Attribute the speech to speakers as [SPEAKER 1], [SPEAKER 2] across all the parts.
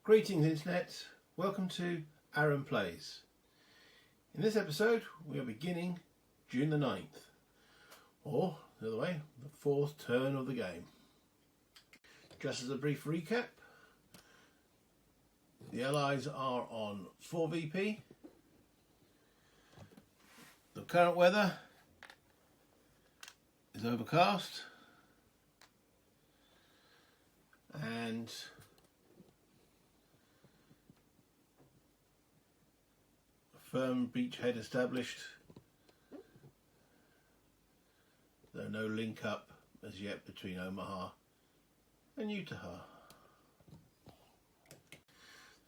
[SPEAKER 1] Greetings Internet, welcome to Aaron Plays. In this episode we are beginning June the 9th, or the other way, the fourth turn of the game. Just as a brief recap, the Allies are on 4 VP. The current weather is overcast and firm beachhead established, though no link up as yet between Omaha and Utah.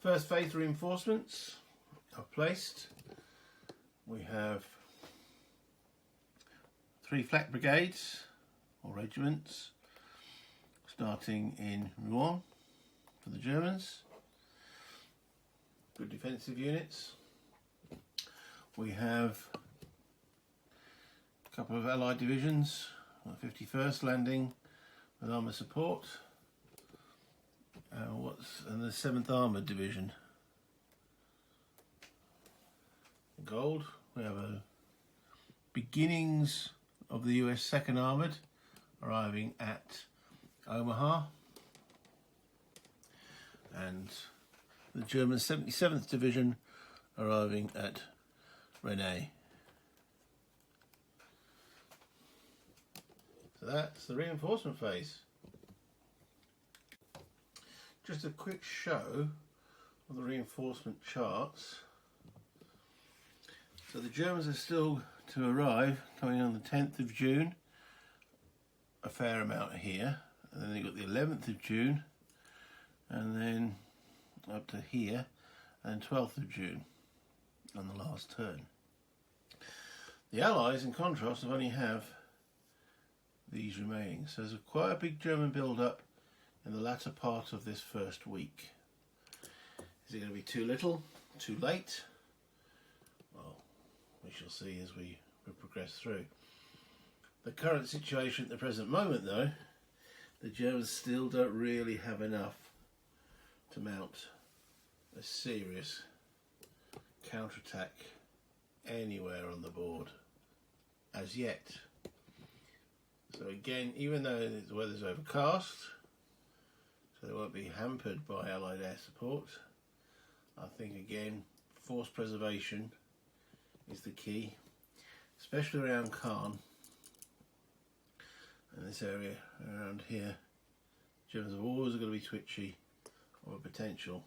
[SPEAKER 1] First phase reinforcements are placed. We have 3 flak brigades or regiments starting in Rouen for the Germans. Good defensive units. We have a couple of Allied divisions, 51st landing with armour support, and the 7th Armoured Division. Gold, we have a beginnings of the US 2nd Armoured arriving at Omaha, and the German 77th Division arriving at Rennes. So that's the reinforcement phase. Just a quick show of the reinforcement charts. So the Germans are still to arrive, coming on the 10th of June, a fair amount here, and then you've got the 11th of June, and then up to here, and 12th of June on the last turn. The Allies, in contrast, only have these remaining, so there's quite a big German build-up in the latter part of this first week. Is it going to be too little, too late? Well, we shall see as we progress through. The current situation at the present moment, though, the Germans still don't really have enough to mount a serious counterattack anywhere on the board as yet. So again, even though the weather's overcast, so they won't be hampered by Allied air support, I think again force preservation is the key, especially around Caen and this area around here. Germans are always going to be twitchy of a potential,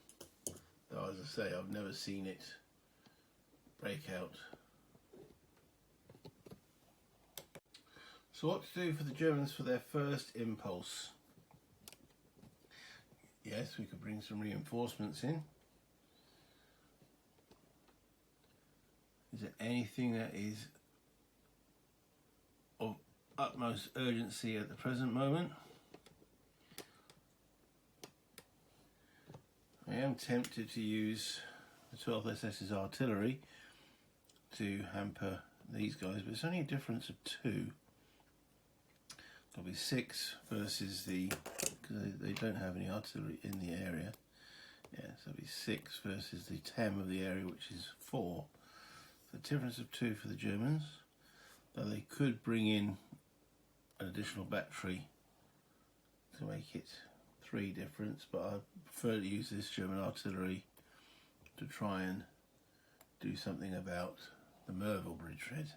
[SPEAKER 1] though as I say, I've never seen it break out. So what to do for the Germans for their first impulse? Yes, we could bring some reinforcements in. Is there anything that is of utmost urgency at the present moment? I am tempted to use the 12th SS's artillery to hamper these guys, but it's only a difference of 2. There'll be 6 versus the, because they don't have any artillery in the area. Yeah, so it'll be 6 versus the 10 of the area, which is 4. So a difference of 2 for the Germans, though they could bring in an additional battery to make it 3 difference, but I prefer to use this German artillery to try and do something about the Merville bridgehead.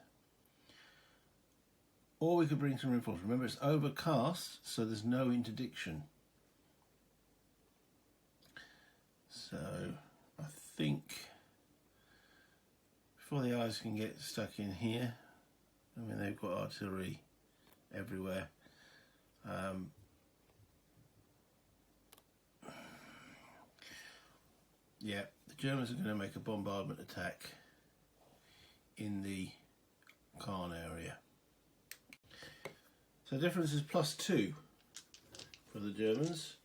[SPEAKER 1] Or we could bring some reinforcements. Remember, it's overcast, so there's no interdiction. So I think before the Allies can get stuck in here, I mean, they've got artillery everywhere. Yeah, the Germans are going to make a bombardment attack in the Caen area. So the difference is +2 for the Germans.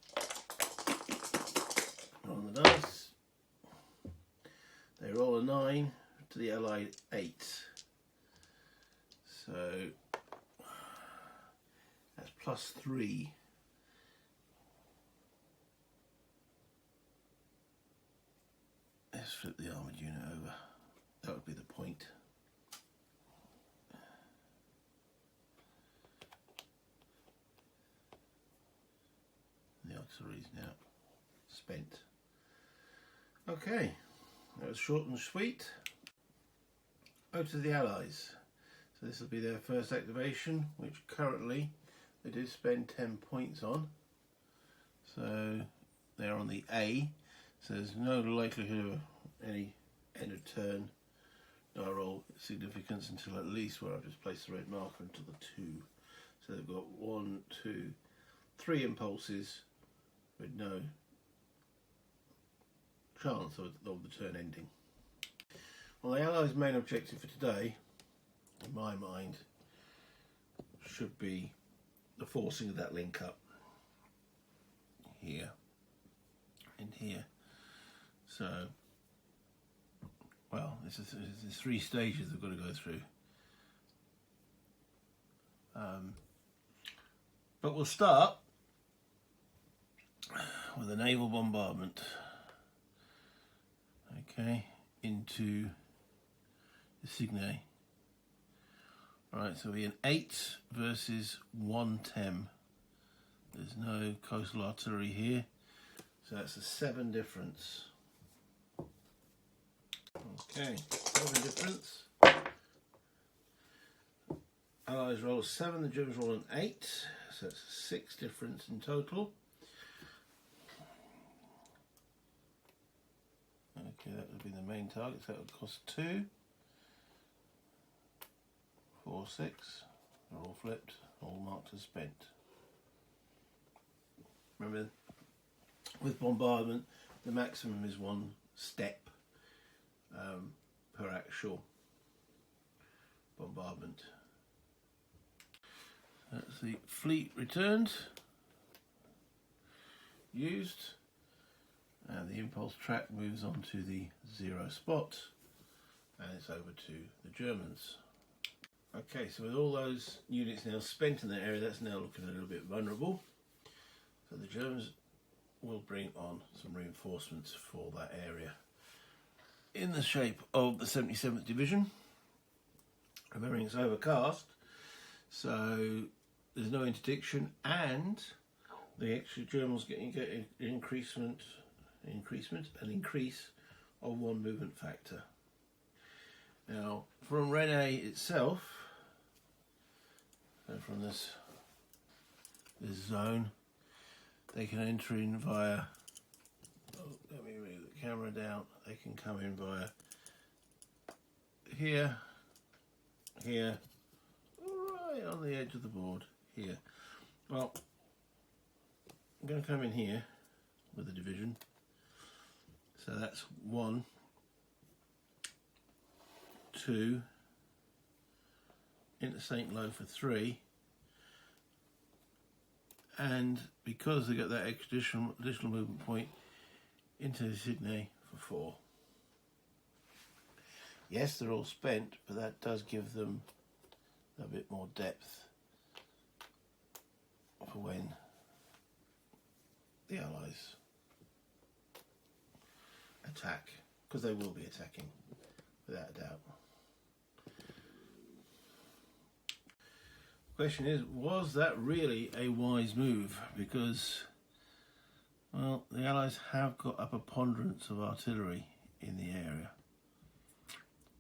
[SPEAKER 1] On the dice, they roll a 9 to the Allied 8. So that's +3 just flip the armoured unit over. That would be the point. The artillery's now spent. Okay, that was short and sweet. Over to the Allies. So this will be their first activation, which currently they do spend 10 points on. So they're on the A, so there's no likelihood of any end of turn die roll significance until at least where I've just placed the red marker into the 2. So they've got 1, 2, 3 impulses with no chance of the turn ending. Well, the Allies' main objective for today, in my mind, should be the forcing of that link up here and here. So, well, there's 3 stages they've got to go through. But we'll start with a naval bombardment. Okay, into the Cygne. Right, so we're in 8 versus 1 TEM. There's no coastal artillery here, so that's a 7 difference. Okay, 7 difference. Allies roll a 7, the Germans roll an 8, so that's a 6 difference in total. Okay, that would be the main target, so that would cost 2. 4, 6. They're all flipped, all marked as spent. Remember, with bombardment, the maximum is 1 step per actual bombardment. That's the fleet returned, used, and the impulse track moves on to the 0 spot, and it's over to the Germans. Okay, so with all those units now spent in that area, that's now looking a little bit vulnerable. So the Germans will bring on some reinforcements for that area in the shape of the 77th Division. Remembering it's overcast, so there's no interdiction, and the extra Germans get an increase of 1 movement factor. Now, from Rene itself, so from this zone, they can enter in via, let me move the camera down, they can come in via here, here, right on the edge of the board, here. Well, I'm going to come in here with a division, so that's 1, 2, into St. Lo for 3, and because they got that additional movement point, into the Cygne for 4. Yes, they're all spent, but that does give them a bit more depth for when the Allies attack, because they will be attacking, without a doubt. The question is, was that really a wise move? Because, well, the Allies have got a preponderance of artillery in the area,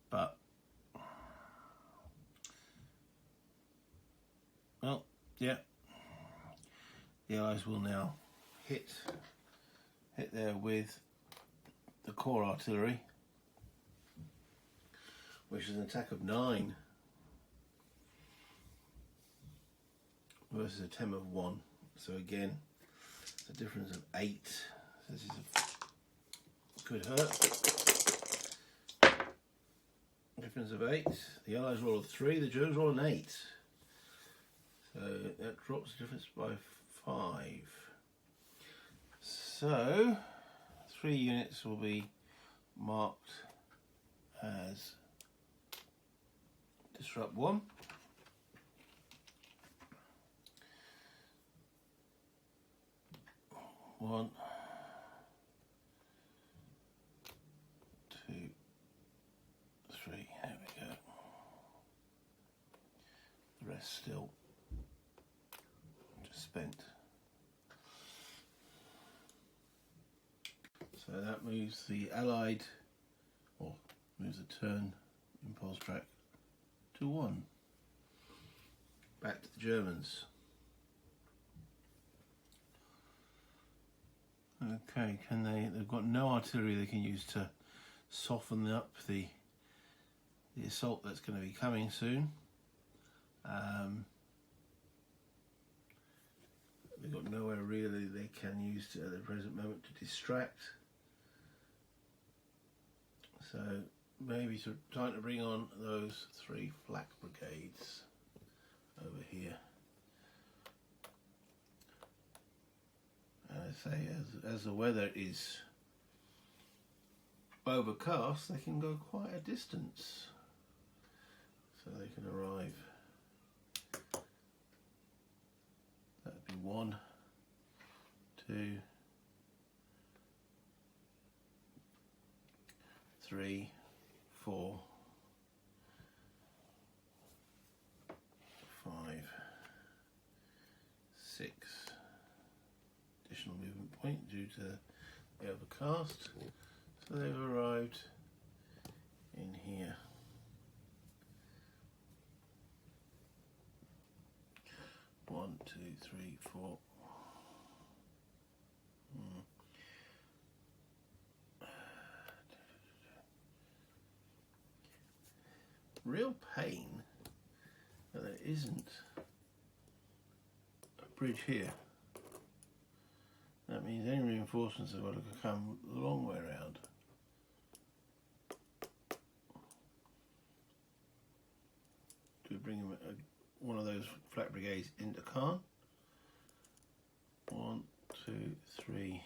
[SPEAKER 1] but, well, yeah, the Allies will now hit there with the core artillery, which is an attack of 9 versus a TEM of 1. So again, it's a difference of 8. So this is could hurt. Difference of 8. The Allies roll a 3, the Germans roll an 8. So that drops the difference by 5. So 3 units will be marked as disrupt 1. still. Just spent. So that moves the Allied, or moves the turn impulse track to 1. Back to the Germans. Okay, they've got no artillery they can use to soften up the assault that's going to be coming soon. They've got nowhere really they can use at the present moment to distract. So maybe trying to bring on those 3 flak brigades over here. And I say, as the weather is overcast, they can go quite a distance. So they can arrive. That'd be 1, 2, 3, 4, 5, 6. Additional movement point due to the overcast. So they've arrived in here. One, two, three, four. Real pain that there isn't a bridge here. That means any reinforcements have got to come a long way around. To bring them one of those flak brigades into Caen. 1, 2, 3,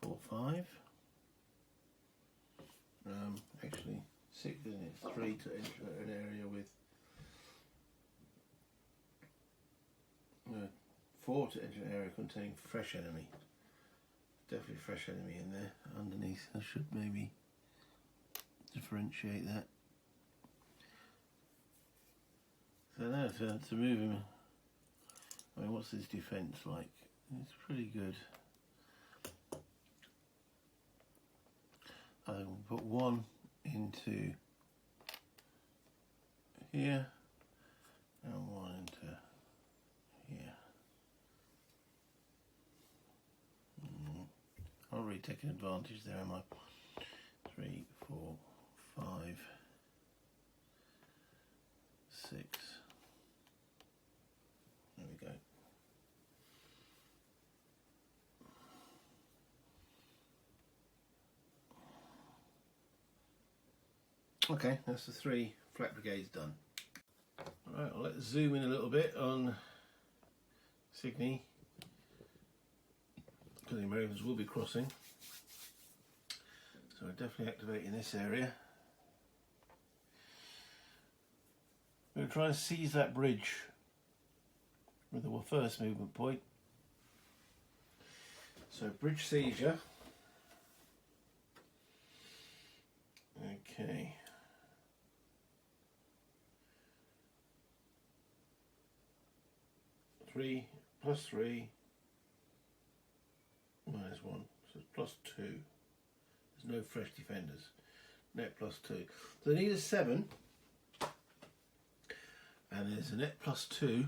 [SPEAKER 1] 4, 5. Actually 6, isn't it? 3 to enter an area with 4 to enter an area containing fresh enemy. Definitely fresh enemy in there underneath. I should maybe differentiate that. So now to move him, I mean, what's his defence like? It's pretty good. I will put 1 into here and 1 into here. I'm not really taking advantage there, am I? 3, 4, 5, 6. There we go. Okay, that's the 3 flak brigades done. Alright, well, let's zoom in a little bit on Signy, because the Americans will be crossing. So we're definitely activating this area. We're going to try and seize that bridge with the first movement point. So bridge seizure. Okay. Three plus 3 minus 1, so it's plus 2. There's no fresh defenders. Net plus 2. So they need a 7, and there's a net plus 2.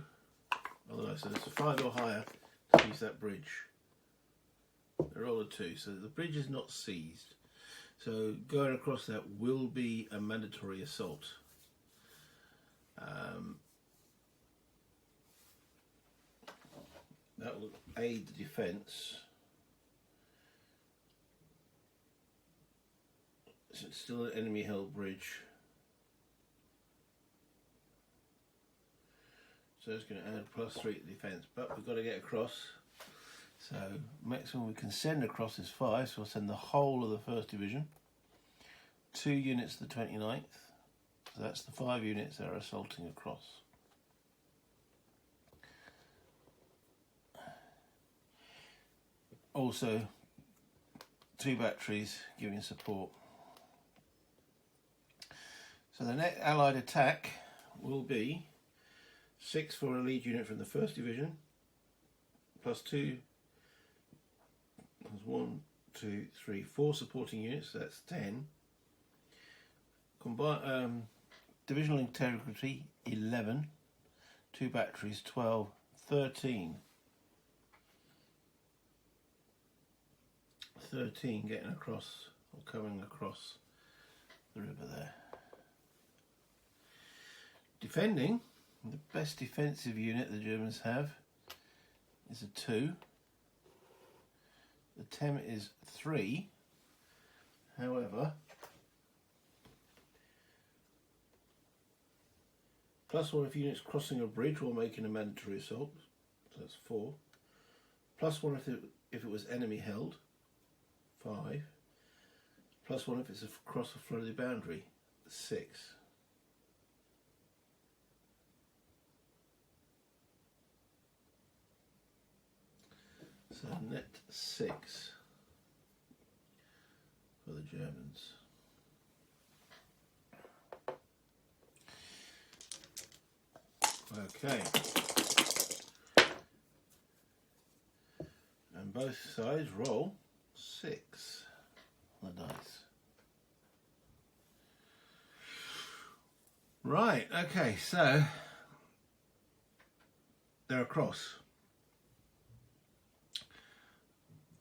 [SPEAKER 1] Otherwise, so there's a 5 or higher to seize that bridge. They're all a 2, so the bridge is not seized. So going across that will be a mandatory assault. That will aid the defence. So it's still an enemy held bridge. So it's going to add plus 3 to defence, but we've got to get across. So maximum we can send across is 5, so we'll send the whole of the 1st Division. 2 units to the 29th. So that's the 5 units that are assaulting across. Also 2 batteries giving support. So the next Allied attack will be 6 for a lead unit from the 1st Division, plus 2, plus 1, 2, 3, 4 supporting units, so that's 10. Divisional integrity 11, 2 batteries 12, 13. 13 getting across or coming across the river there. Defending, the best defensive unit the Germans have is a 2. The TEM is 3. However, +1 if units crossing a bridge or making a mandatory assault, so that's 4. +1 if it was enemy held, 5. +1 if it's across a flooded boundary, 6. So net 6 for the Germans. Okay. And both sides roll 6 on the dice. Right, okay, so they're across.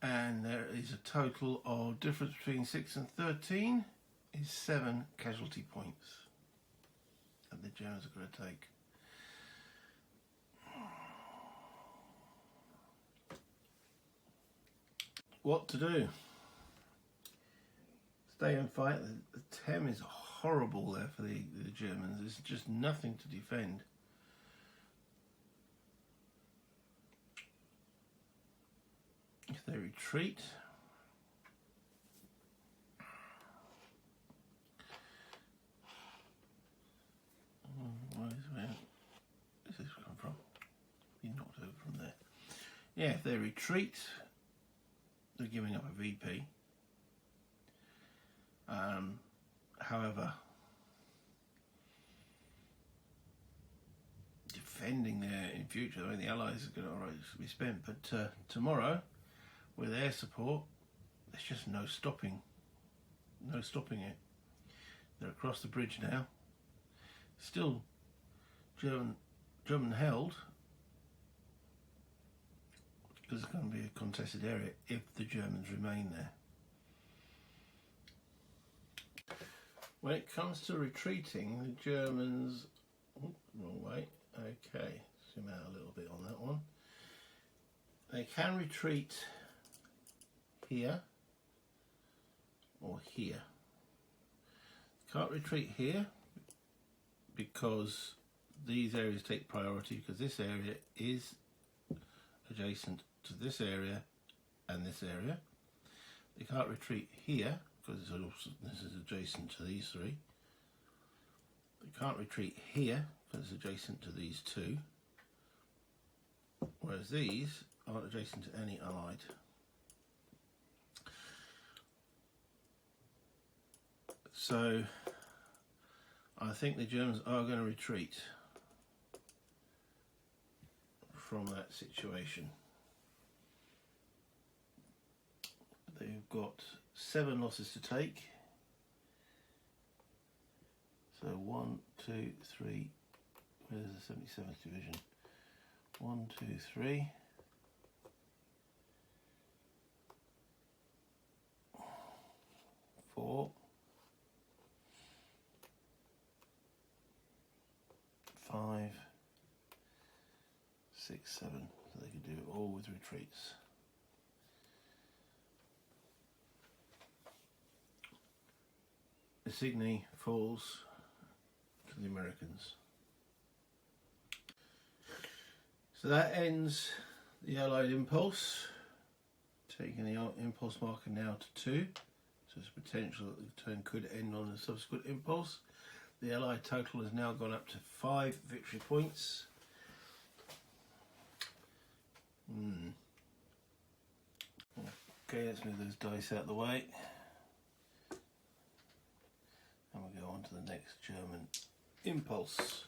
[SPEAKER 1] And there is a total of difference between 6 and 13 is 7 casualty points that the Germans are going to take. What to do? Stay and fight. The TEM is horrible there for the Germans. There's just nothing to defend. If they retreat, where does this come from? Be knocked over from there. Yeah, if they retreat, they're giving up a VP. However, defending there in future, I mean, the Allies are going to be spent, but tomorrow, with air support, there's just no stopping it. They're across the bridge now. Still German held, because it's going to be a contested area if the Germans remain there. When it comes to retreating, the Germans, wrong way, okay, zoom out a little bit on that one. They can retreat here or here. Can't retreat here because these areas take priority, because this area is adjacent to this area and this area. They can't retreat here because this is adjacent to these 3. They can't retreat here because it's adjacent to these 2, whereas these aren't adjacent to any allied. So I think the Germans are going to retreat from that situation. They've got 7 losses to take. So 1, 2, 3, where's the 77th Division? 1, 2, 3. 4. 5, 6, 7. So they could do it all with retreats. Isigny falls to the Americans. So that ends the Allied impulse, taking the impulse marker now to 2. So there's potential that the turn could end on a subsequent impulse. The Allied total has now gone up to 5 victory points. Okay, let's move those dice out of the way. And we'll go on to the next German impulse.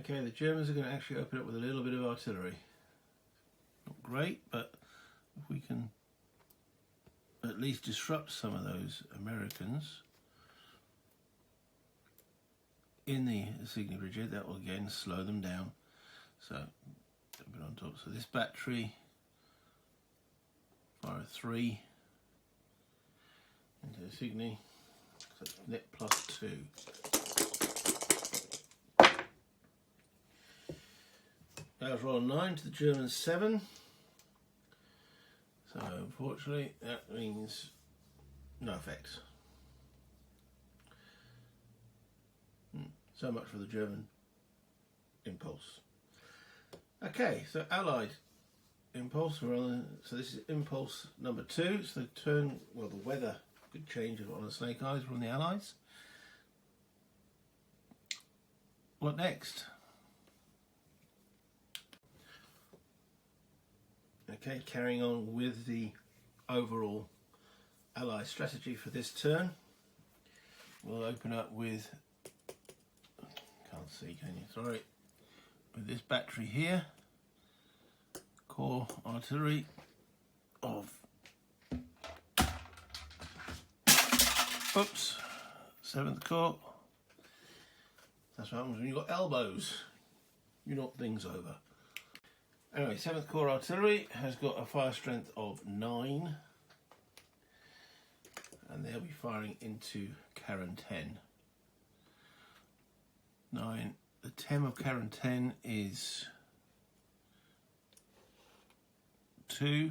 [SPEAKER 1] Okay, the Germans are going to actually open up with a little bit of artillery. Not great, but if we can at least disrupt some of those Americans in the Insignia Brigade, that will again slow them down. So, a bit on top. So this battery, fire 3 into Insignia, so that's net +2. That was roll 9 to the Germans 7. So unfortunately that means no effects. So much for the German impulse. Okay, so Allied impulse. So this is impulse number 2. So turn, well, the weather could change on the Snake Eyes from the Allies. What next? Okay, carrying on with the overall Allied strategy for this turn. We'll open up with, can't see, can you? Sorry. With this battery here, core artillery of, oops, 7th Corps. That's what happens when you've got elbows. You knock things over. Anyway, 7th Corps artillery has got a fire strength of 9, and they'll be firing into Karen 10. 9. The TEM of Karen 10 is 2,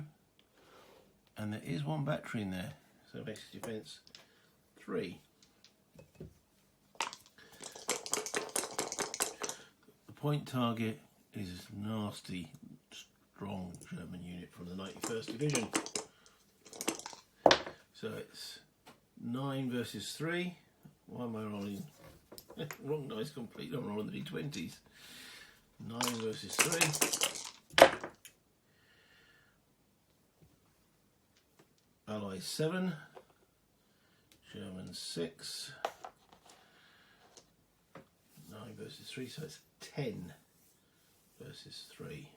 [SPEAKER 1] and there is 1 battery in there, so basic defence 3. The point target is nasty, strong German unit from the 91st Division. So it's 9 versus 3. Why am I rolling? Wrong dice completely. I'm rolling the D20s. 9 versus 3. Allies 7. Germans 6. 9 versus 3, so it's 10 versus 3.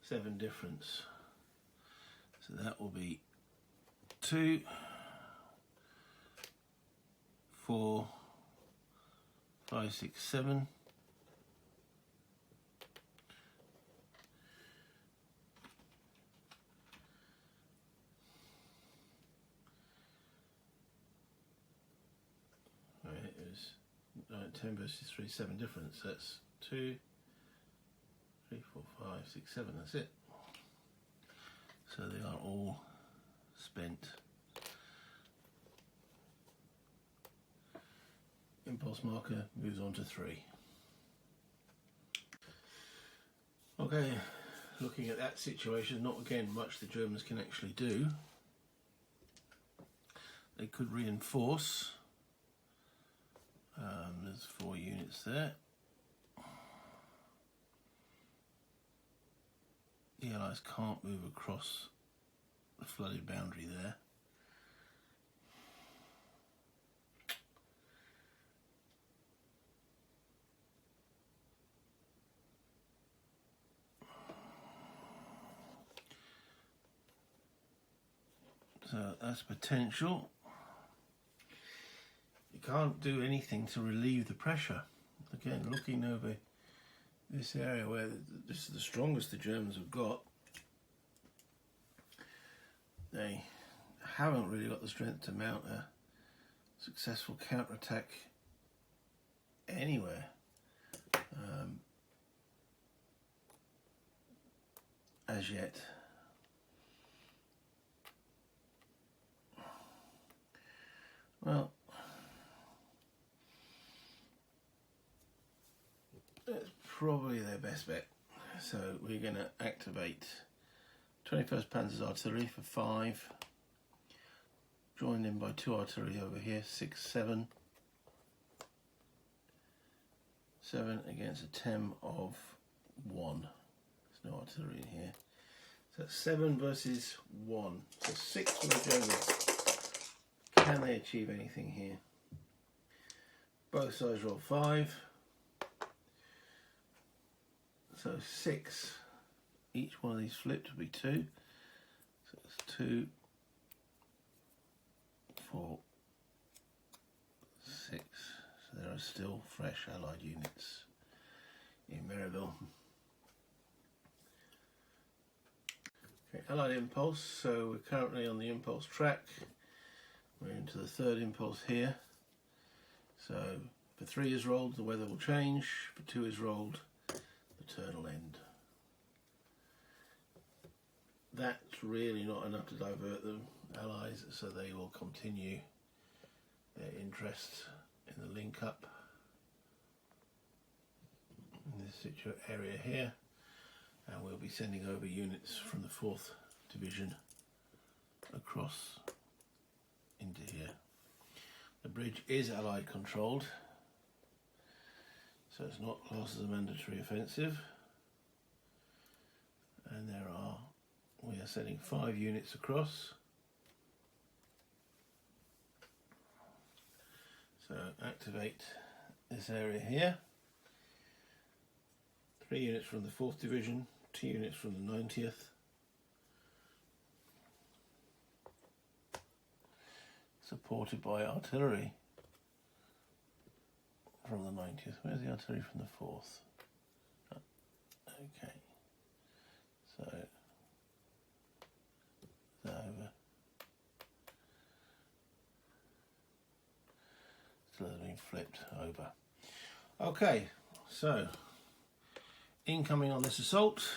[SPEAKER 1] 7 difference. So that will be 2, 4, 5, 6, 7. Right, it was 10 versus 3, 7 difference. That's 2, 3, 4, 5, 6, 7. That's it. So they are all spent. Impulse marker moves on to 3. Okay, looking at that situation, not again much the Germans can actually do. They could reinforce. There's 4 units there. The Allies can't move across the flooded boundary there. So that's potential. You can't do anything to relieve the pressure. Again, looking over this area where this is the strongest the Germans have got, they haven't really got the strength to mount a successful counterattack anywhere. As yet. Well, that's probably their best bet. So we're going to activate 21st Panzer's artillery for 5, joined in by 2 artillery over here, 6, 7. 7 against a TEM of 1. There's no artillery in here. So that's 7 versus 1. So 6 for the Germans. Can they achieve anything here? Both sides roll 5. So 6. Each one of these flipped would be 2. So it's 2, 4, 6. So there are still fresh Allied units in Maryville. Okay, Allied impulse. So we're currently on the impulse track. We're into the 3rd impulse here. So if a 3 is rolled, the weather will change. If a 2 is rolled, the turn will end. That's really not enough to divert the Allies, so they will continue their interest in the link up in this area here, and we'll be sending over units from the 4th Division across into here. The bridge is Allied controlled, so it's not classed as a mandatory offensive, and we are sending 5 units across. So activate this area here. 3 units from the 4th Division, 2 units from the 90th. Supported by artillery from the 90th. Where's the artillery from the 4th? Oh, okay. So over. Still has been flipped over. Okay, so incoming on this assault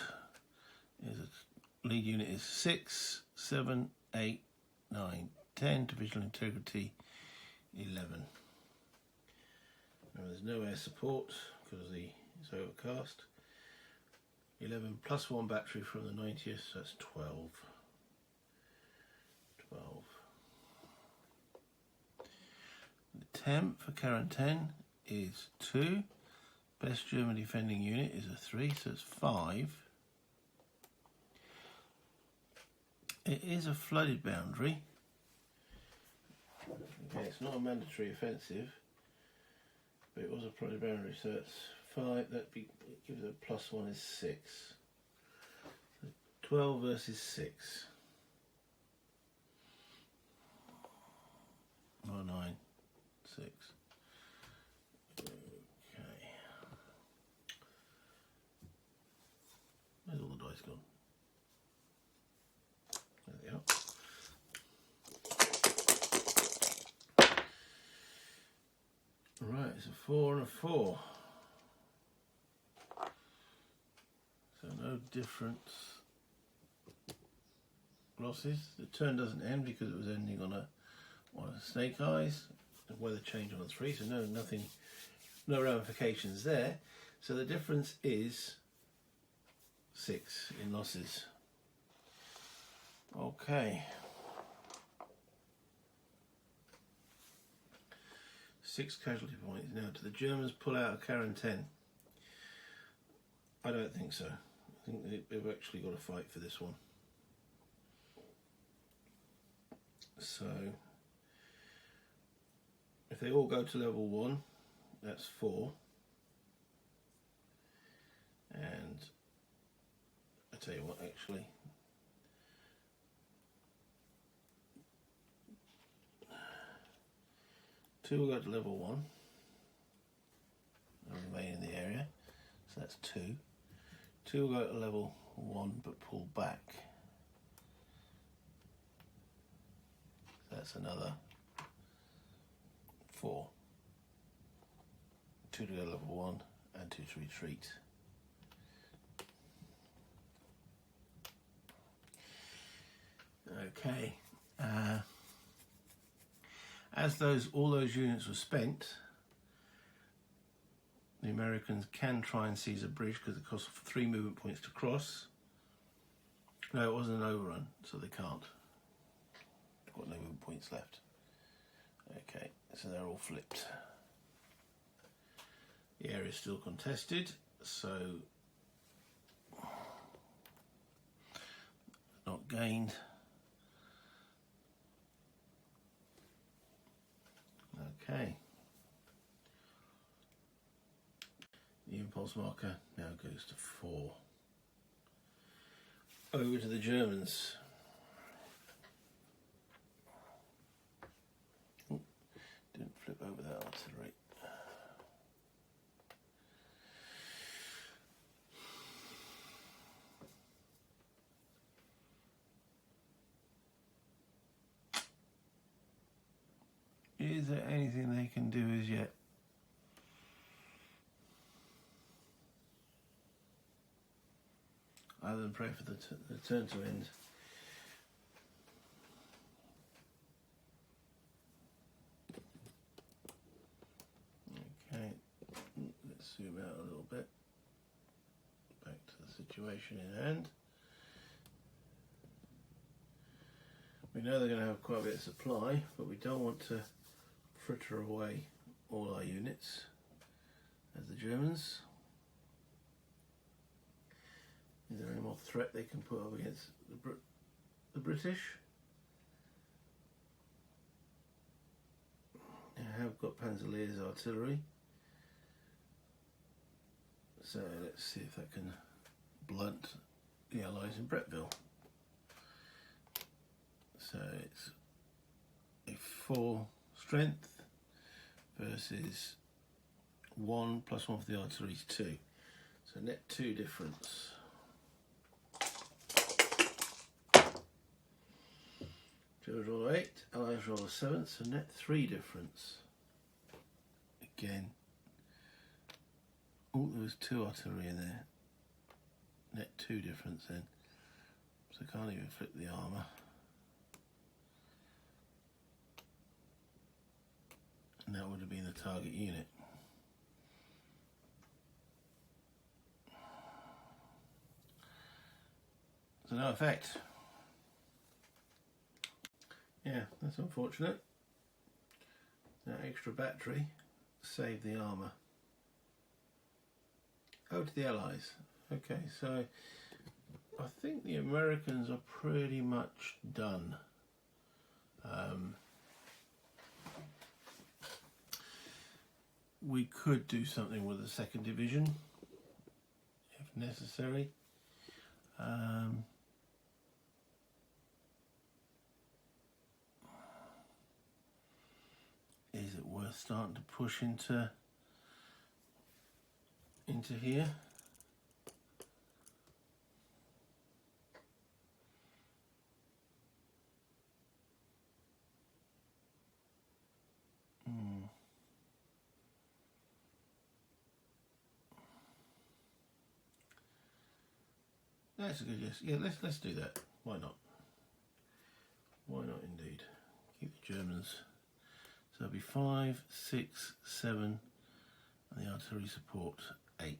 [SPEAKER 1] is a lead unit is 6, 7, 8, 9, 10, divisional integrity 11. Remember, there's no air support because it's overcast. 11 plus 1 battery from the 90th, so that's 12. 12. The temp for Karen 10 is 2. Best German defending unit is a 3, so it's 5. It is a flooded boundary. Okay, it's not a mandatory offensive, but it was a flooded boundary, so it's 5. That gives it a +1 is 6. So 12 versus 6. 9, 6. Okay. Where's all the dice gone? There they are. Right, it's a 4 and a 4. So no difference. Losses. The turn doesn't end because it was ending on a snake eyes. The weather change on a 3, so no ramifications there. So the difference is 6 in losses. Okay. 6 casualty points. Now, do the Germans pull out of Karen 10? I don't think so. I think they've actually got to fight for this one. So, if they all go to level 1, that's 4. And I tell you what, actually, two will go to level 1 and remain in the area, so that's 2. 2 will go to level 1 but pull back, that's another 4. 2 to go to level 1 and 2 to retreat. Okay, as all those units were spent, the Americans can try and seize a bridge because it costs 3 movement points to cross. No, it wasn't an overrun, so they can't. They've got no movement points left. Okay, so they're all flipped. The area is still contested, so not gained. Okay. The impulse marker now goes to 4. Over to the Germans. Ooh, didn't flip over that artillery. Is there anything they can do as yet? Other than pray for the turn to end. Okay, let's zoom out a little bit. Back to the situation in hand. We know they're going to have quite a bit of supply, but we don't want to fritter away all our units as the Germans. Is there any more threat they can put up against the British? I have got Panzerlehr's artillery, so let's see if that can blunt the Allies in Bretteville. So it's a 4 strength versus 1 plus 1 for the artillery is 2. So net 2 difference. Germans roll 8, Allies roll a 7, so net 3 difference. Again. Oh, there was 2 artillery in there. Net 2 difference then. So I can't even flip the armour. And that would have been the target unit. So no effect. Yeah, that's unfortunate. That extra battery saved the armour. Over to the Allies. Okay, so I think the Americans are pretty much done. We could do something with the 2nd Division if necessary. Is it worth starting to push into here? That's a good yes. Yeah, let's do that. Why not? Why not indeed? Keep the Germans. So it'll be 5, 6, 7, and the artillery support 8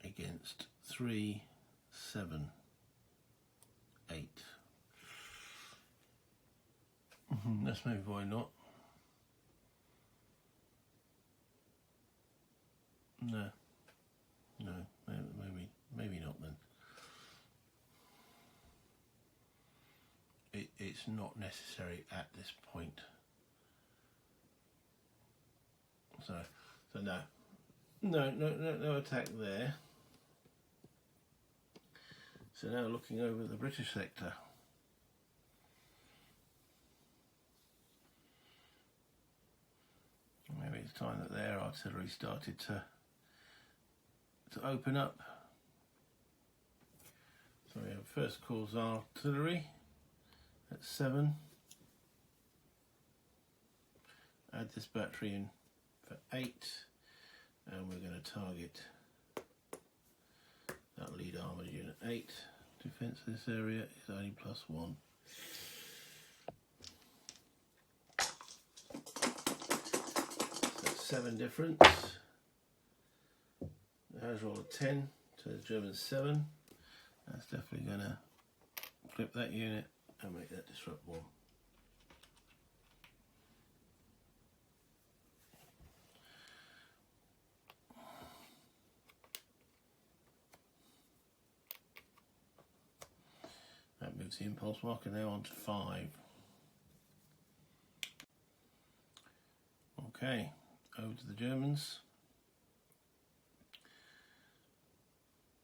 [SPEAKER 1] against 3, 7, 8. That's maybe why not. No, maybe not then. It's not necessary at this point. So no attack there. So now looking over the British sector. Maybe it's time that their artillery started to open up. So we have First Corps artillery at 7. Add this battery in for 8, and we're going to target that lead armoured unit 8. Defence of this area is only +1. So that's 7 difference. There's roll of 10 to the German 7. That's definitely going to flip that unit and make that disrupt 1. That moves the impulse marker now on to 5. Okay, over to the Germans.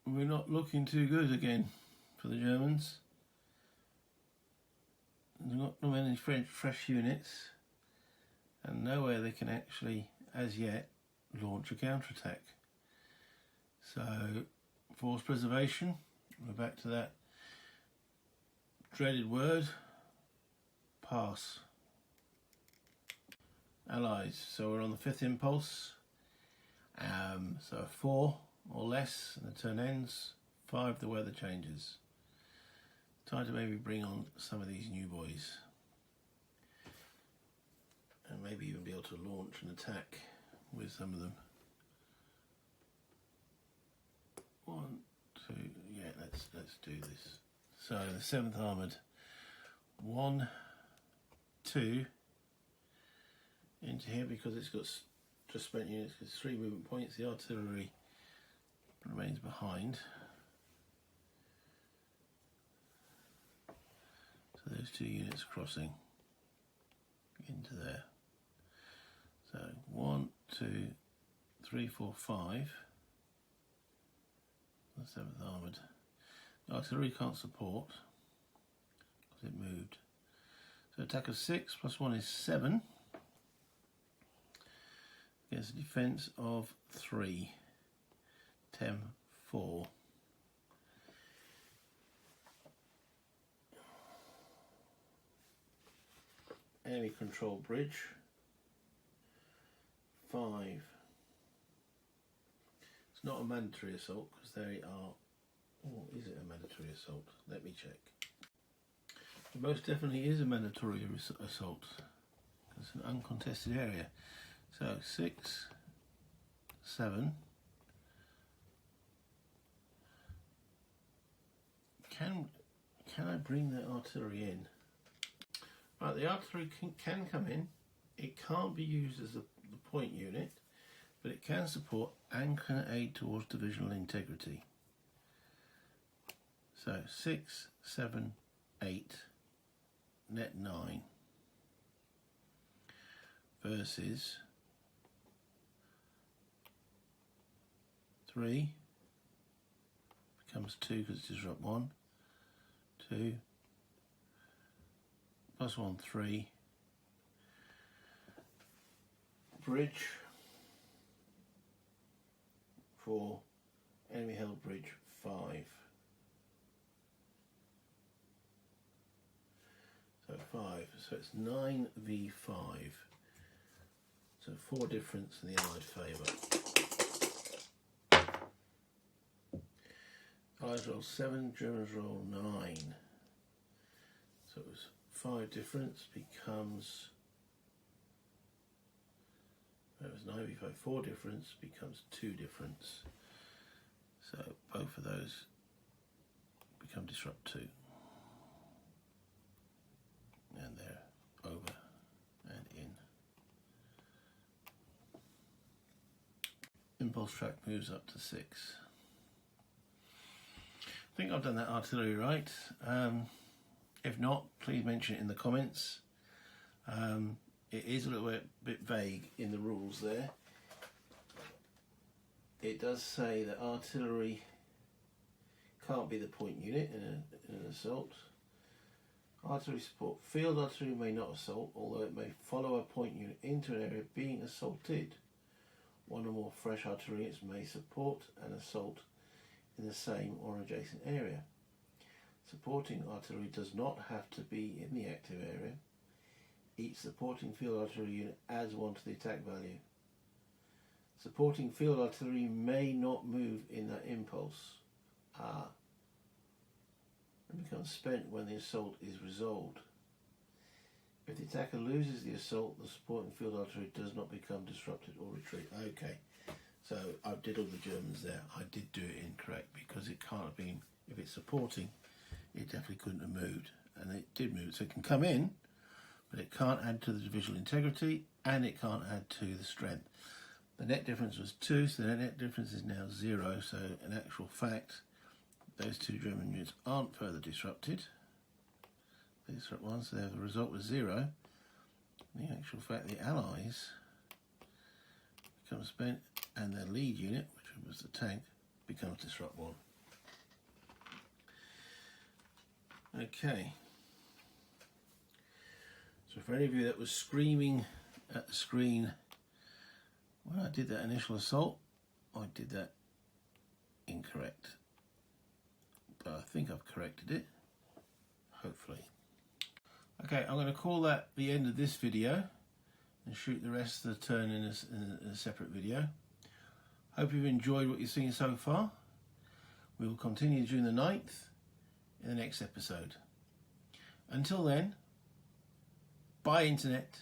[SPEAKER 1] We're not looking too good again for the Germans. There's not many fresh units, and nowhere they can actually, as yet, launch a counterattack. So, force preservation, we're back to that dreaded word, pass. Allies, so we're on the 5th impulse, so 4 or less and the turn ends, 5 the weather changes. Time to maybe bring on some of these new boys and maybe even be able to launch an attack with some of them. 1, 2, yeah, let's do this. So the 7th Armoured, 1, 2 into here because it's got just spent units, because 3 movement points. The artillery remains behind. So those 2 units crossing into there. So 1, 2, 3, 4, 5. The 7th Armoured. The artillery can't support because it moved. So attack of 6 plus 1 is 7. Against a defence of 3. 10, 4. Enemy control bridge. 5. It's not a mandatory assault because they are. Oh, is it a mandatory assault? Let me check. It most definitely is a mandatory assault. It's an uncontested area. So 6, 7. Can I bring the artillery in? Right, the artillery can come in. It can't be used as the point unit, but it can support and can aid towards divisional integrity. So 6, 7, 8, net 9 versus 3 becomes 2 because it's disrupt 1, 2 plus 1, 3, bridge, 4, enemy held bridge, 5. So 5, so it's 9v5. So 4 difference in the Allied favour. Allies roll 7, Germans roll 9. So it was 5 difference becomes, that was 9v5, 4 difference becomes 2 difference. So both of those become disrupt 2. And they're over and in. Impulse track moves up to 6. I think I've done that artillery right. If not, please mention it in the comments. It is a little bit vague in the rules there. It does say that artillery can't be the point unit in an assault. Artillery support. Field artillery may not assault, although it may follow a point unit into an area being assaulted. 1 or more fresh artillery units may support an assault in the same or adjacent area. Supporting artillery does not have to be in the active area. Each supporting field artillery unit adds 1 to the attack value. Supporting field artillery may not move in that impulse. And becomes spent when the assault is resolved. If the attacker loses the assault, the supporting field artillery does not become disrupted or retreat. Okay, so I did all the Germans there. I did do it incorrect because it can't have been, if it's supporting, it definitely couldn't have moved. And it did move, so it can come in, but it can't add to the divisional integrity and it can't add to the strength. The net difference was 2, so the net difference is now 0, so in actual fact, those 2 German units aren't further disrupted. They disrupt 1, so the result was 0. In actual fact, the Allies becomes spent, and the lead unit, which was the tank, becomes disrupt 1. Okay. So for any of you that was screaming at the screen when I did that initial assault, I did that incorrect. But I think I've corrected it, hopefully. Okay, I'm going to call that the end of this video and shoot the rest of the turn in a separate video. Hope you've enjoyed what you've seen so far. We will continue during the 9th in the next episode. Until then, bye internet.